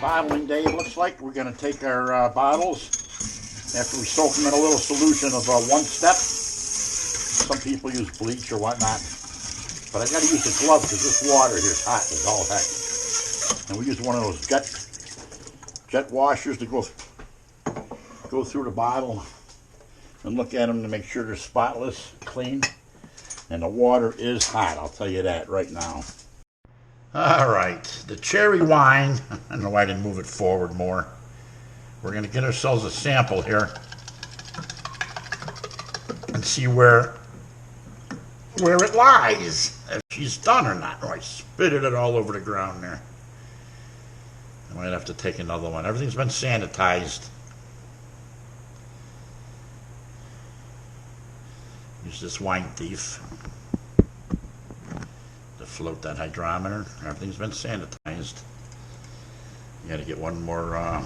Bottling day, it looks like. We're going to take our bottles after we soak them in a little solution of one step. Some people use bleach or whatnot, but I got to use a glove because this water here is hot as all heck. And we use one of those jet washers to go through the bottle and look at them to make sure they're spotless, clean. And the water is hot, I'll tell you that right now. All right, the cherry wine. I don't know why I didn't move it forward more. We're going to get ourselves a sample here and see where it lies, if she's done or not. Oh, I spitted it all over the ground there. I might have to take another one. Everything's been sanitized. Use this wine thief to float that hydrometer. Everything's been sanitized. You gotta get one more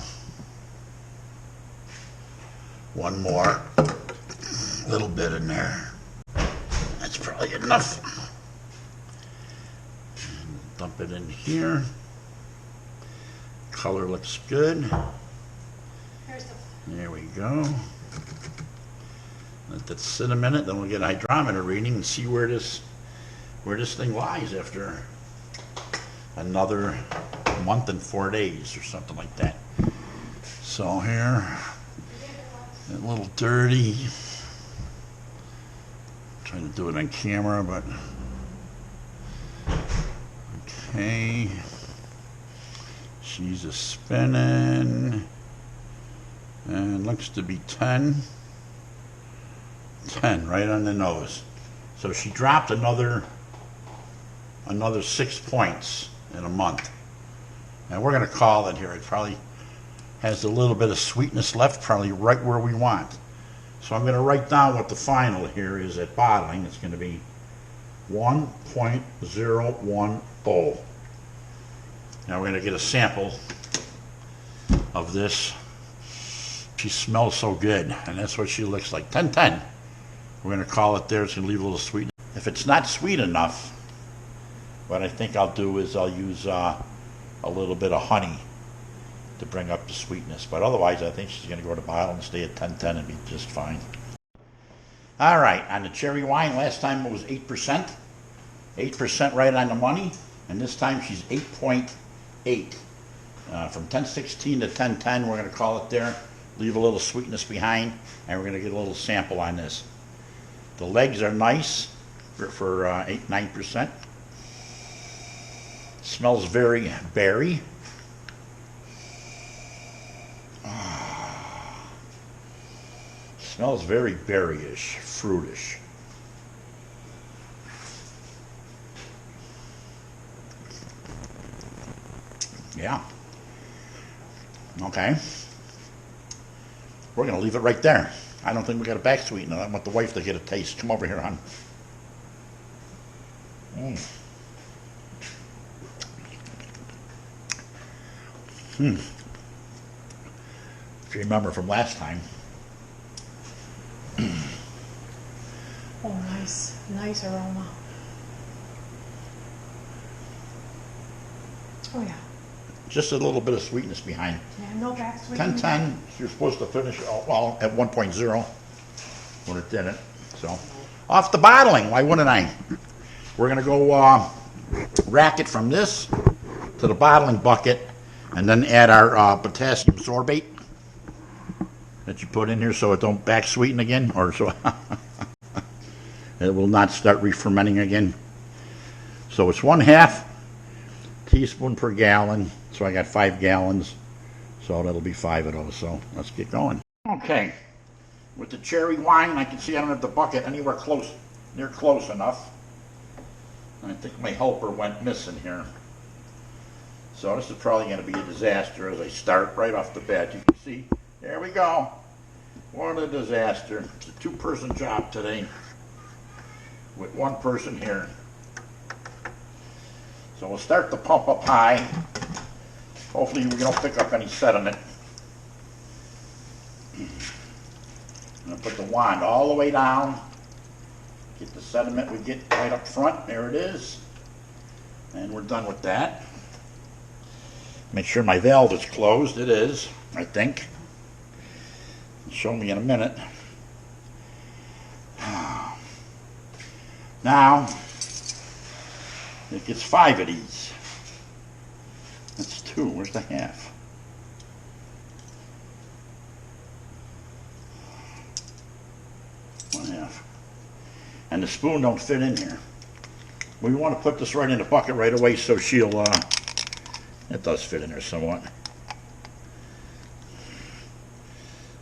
little bit in there. That's probably enough. And dump it in here. Color looks good. There we go. Let that sit a minute, then we'll get a hydrometer reading and see where this thing lies after another month and 4 days or something like that. So here, a little dirty. I'm trying to do it on camera, but okay. She's a spinning, and looks to be 10 right on the nose. So she dropped another 6 points in a month. And we're going to call it here. It probably has a little bit of sweetness left, probably right where we want. So I'm going to write down what the final here is at bottling. It's going to be 1.010. Now we're going to get a sample of this. She smells so good, and that's what she looks like. 10-10. We're going to call it there. It's going to leave a little sweetness. If it's not sweet enough, what I think I'll do is I'll use a little bit of honey to bring up the sweetness. But otherwise, I think she's going to go to the bottle and stay at 10-10 and be just fine. All right, on the cherry wine, last time it was 8%. 8% right on the money. And this time she's 8.8. From 10-16 to 10-10, we're going to call it there. Leave a little sweetness behind, and we're going to get a little sample on this. The legs are nice for 8-9%. Smells very berry. Smells very berryish, fruitish. Yeah. Okay. We're going to leave it right there. I don't think we got a back sweetener. I want the wife to get a taste. Come over here, hon. If you remember from last time. Oh, nice aroma. Oh yeah. Just a little bit of sweetness behind. Yeah, no back sweetener. 10-10. You're supposed to finish well at 1.0 when it didn't. So off the bottling. Why wouldn't I? We're gonna go rack it from this to the bottling bucket, and then add our potassium sorbate that you put in here so it don't back sweeten again, or so it will not start re-fermenting again. So it's 1/2 teaspoon per gallon. So I got 5 gallons. So that'll be 5 of those. So let's get going. Okay. With the cherry wine, I can see I don't have the bucket anywhere near close enough. I think my helper went missing here. So this is probably going to be a disaster as I start right off the bat. You can see, there we go. What a disaster. It's a 2-person job today with 1 person here. So we'll start the pump up high. Hopefully we don't pick up any sediment. I'm going to put the wand all the way down. Get the sediment we get right up front. There it is. And we're done with that. Make sure my valve is closed. It is, I think. Show me in a minute. Now, it gets 5 of these. That's 2. Where's the half? One half. And the spoon don't fit in here. We want to put this right in the bucket right away so she'll, it does fit in there somewhat.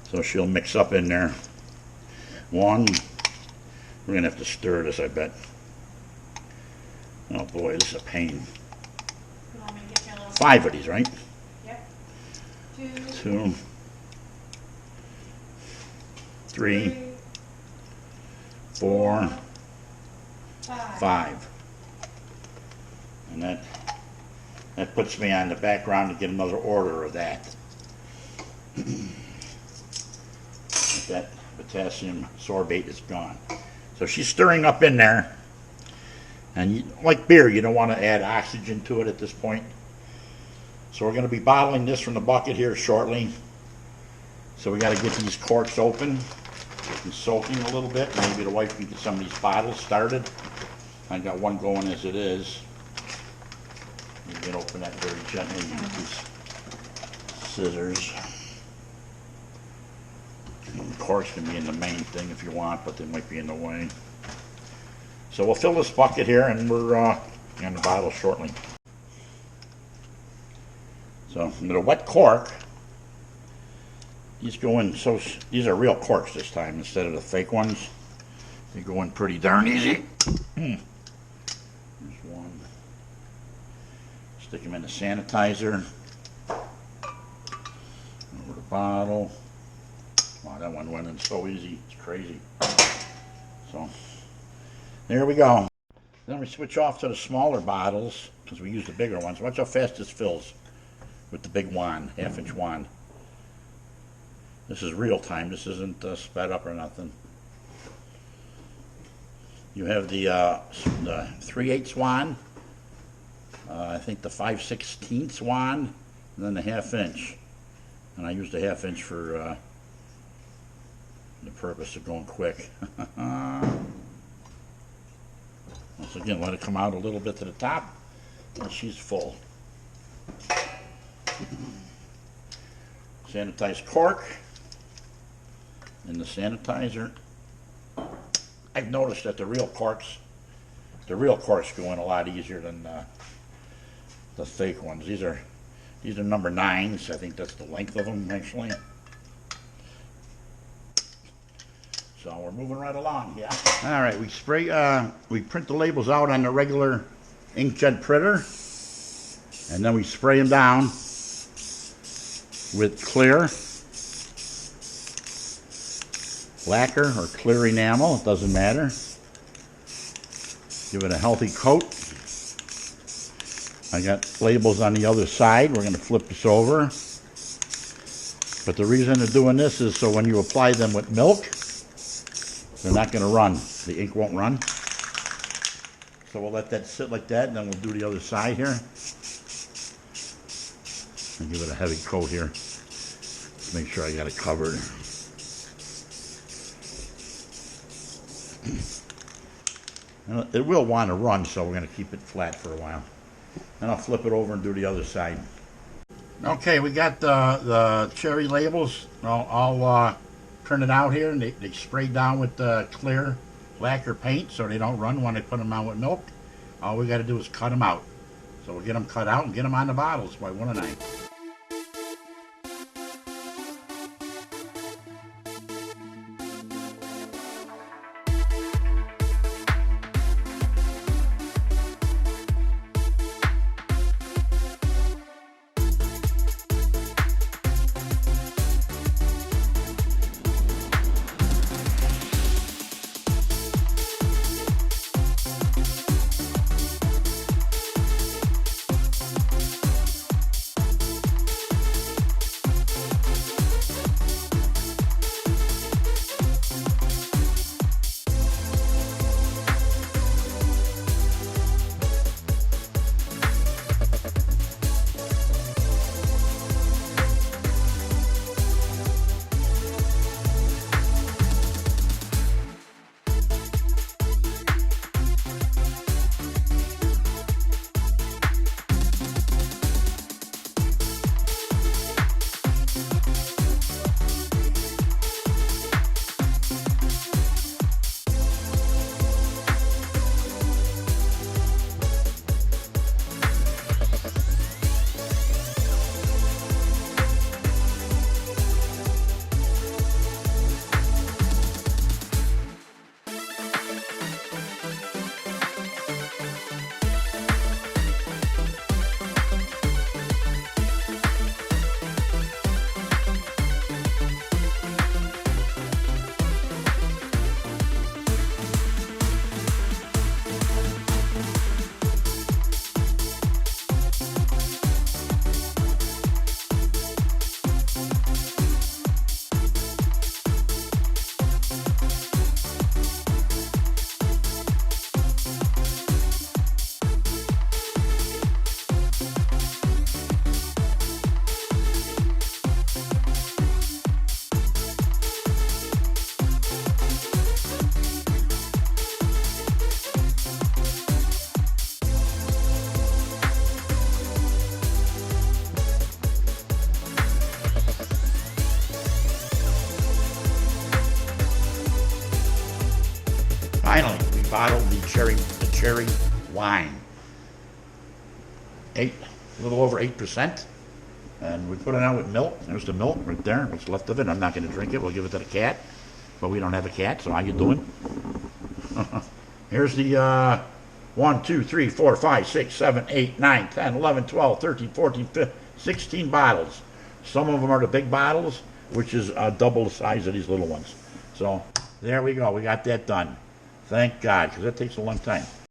So she'll mix up in there. 1, we're going to have to stir this, I bet. Oh boy, this is a pain. You want me to get you a little 5 of these, right? Yep. 2, 3, 4, 5. And that puts me on the background to get another order of that. That potassium sorbate is gone. So she's stirring up in there. And like beer, you don't want to add oxygen to it at this point. So we're going to be bottling this from the bucket here shortly. So we got to get these corks open and soaking a little bit. Maybe the wife can get some of these bottles started. I got one going as it is. You can open that very gently with these scissors. And the corks can be in the main thing if you want, but they might be in the way. So we'll fill this bucket here and we're on the bottle shortly. So I'm going to wet cork. These go in, so these are real corks this time instead of the fake ones. They go in pretty darn easy. There's one. Stick them in the sanitizer. Over the bottle. Wow, that one went in so easy. It's crazy. So there we go. Then we switch off to the smaller bottles because we use the bigger ones. Watch how fast this fills with the big wand, 1/2-inch wand. This is real time. This isn't sped up or nothing. You have the 3/8 wand, I think the 5/16 wand, and then the 1/2-inch. And I used the 1/2-inch for the purpose of going quick. Once again, let it come out a little bit to the top, and she's full. Sanitized cork in the sanitizer. I've noticed that the real corks go in a lot easier than the fake ones. These are number 9s. I think that's the length of them actually. So we're moving right along, yeah. All right, we print the labels out on the regular inkjet printer, and then we spray them down with clear lacquer or clear enamel, it doesn't matter. Give it a healthy coat. I got labels on the other side. We're going to flip this over. But the reason they're doing this is so when you apply them with milk, they're not going to run. The ink won't run. So we'll let that sit like that, and then we'll do the other side here. And give it a heavy coat here. Make sure I got it covered. It will want to run, so we're going to keep it flat for a while. Then I'll flip it over and do the other side. Okay, we got the cherry labels all printed out here, and they sprayed down with clear lacquer paint so they don't run when they put them on with milk. All we got to do is cut them out. So we'll get them cut out and get them on the bottles by 1 a night. finally, we bottled the cherry wine. A little over 8%. And we put it out with milk. There's the milk right there. What's left of it. I'm not going to drink it. We'll give it to the cat. But we don't have a cat, so how you doing? Here's the 1, 2, 3, 4, 5, 6, 7, 8, 9, 10, 11, 12, 13, 14, 15, 16 bottles. Some of them are the big bottles, which is double the size of these little ones. So there we go. We got that done. Thank God, because that takes a long time.